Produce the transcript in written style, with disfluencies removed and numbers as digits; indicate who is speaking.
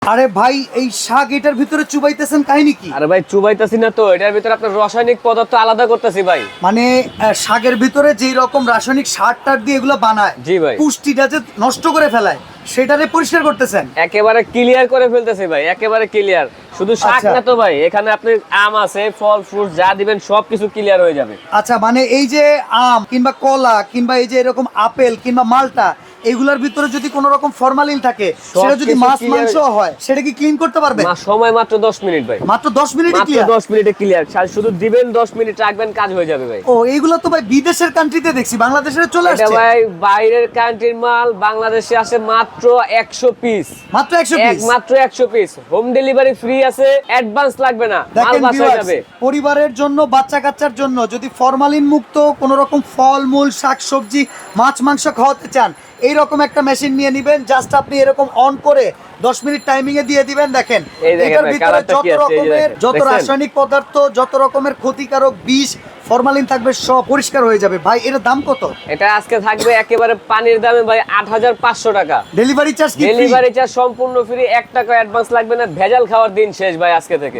Speaker 1: আরে ভাই এই শাক এটার ভিতরে চুবাইতেছেন কাহিনী কি?
Speaker 2: আরে ভাই চুবাইতাছি না তো, এটার ভিতরে আপনার রাসায়নিক পদার্থ আলাদা করতেছি ভাই।
Speaker 1: মানে শাকের ভিতরে যেই রকম রাসায়নিক সার টার দিয়ে এগুলো বানায়,
Speaker 2: জি ভাই।
Speaker 1: পুষ্টিটা যে নষ্ট করে ফেলায় সেটারে পরিষ্কার করতেছেন।
Speaker 2: একেবারে ক্লিয়ার করে ফেলতেছি ভাই, একেবারে ক্লিয়ার। শুধু শাক
Speaker 1: আচ্ছা।
Speaker 2: না তো ভাই, এখানে আপনি আম আছে, ফল ফ্রুট যা দিবেন সবকিছু ক্লিয়ার হয়ে যাবে।
Speaker 1: আচ্ছা, মানে এই যে আম কিংবা কলা কিংবা এই যে এরকম আপেল কিংবা মালটা, এগুলোর ভিতরে যদি কোনো রকম ফরমালিন থাকে, সেটা যদি
Speaker 2: কিছু
Speaker 1: মাছ
Speaker 2: clear-
Speaker 1: মাংস হয়, সেটা কি ক্লিন করতে পারবে?
Speaker 2: সময় মাত্র 10 মিনিট ভাই,
Speaker 1: মাত্র 10 মিনিটে
Speaker 2: মাত্র
Speaker 1: ক্লিয়ার?
Speaker 2: 10 মিনিটে ক্লিয়ার। শুধু দিবেন 10 মিনিট রাখবেন, কাজ হয়ে যাবে ভাই।
Speaker 1: ও এইগুলো তো ভাই বিদেশের কান্ট্রিতে দেখছি, বাংলাদেশে চলে
Speaker 2: এটা
Speaker 1: আসছে।
Speaker 2: ভাই বাইরের কান্ট্রির মাল, বাংলাদেশে আসে মাত্র 100 পিস।
Speaker 1: মাত্র 100 পিস?
Speaker 2: মাত্র 100 পিস। হোম ডেলিভারি ফ্রি আছে, অ্যাডভান্স লাগবে না, মাল
Speaker 1: দেখেন
Speaker 2: বাসায়
Speaker 1: viewers,
Speaker 2: যাবে।
Speaker 1: পরিবারের জন্য, বাচ্চা কাচ্চার জন্য যদি ফরমালিন মুক্ত কোনো রকম ফল মূল শাক সবজি মাছ মাংস খাওয়াতে চান, এইরকম একটা মেশিন নিয়ে নেবেন। জাস্ট আপনি এরকম অন করে 10 মিনিট টাইমিং এ দিয়ে দিবেন। দেখেন
Speaker 2: এই দেখেন
Speaker 1: এটার
Speaker 2: ভাই,
Speaker 1: ভিতরে
Speaker 2: কালারটা
Speaker 1: যত
Speaker 2: কি আছে, এই যে
Speaker 1: রকমের
Speaker 2: দেখেন।
Speaker 1: যত
Speaker 2: দেখছেন?
Speaker 1: রাসায়নিক পদার্থ, যত রকমের ক্ষতিকারক বিষ ফরমালিন থাকবে, সব পরিষ্কার হয়ে যাবে। ভাই এর দাম কত?
Speaker 2: এটা আজকে থাকবে একেবারে পানির দামে ভাই 8500 টাকা।
Speaker 1: ডেলিভারি চার্জ কি?
Speaker 2: ডেলিভারি চার্জ সম্পূর্ণ ফ্রি, 1 টাকা অ্যাডভান্স লাগবে না। ভেজাল খাওয়ার দিন শেষ ভাই আজকে থেকে।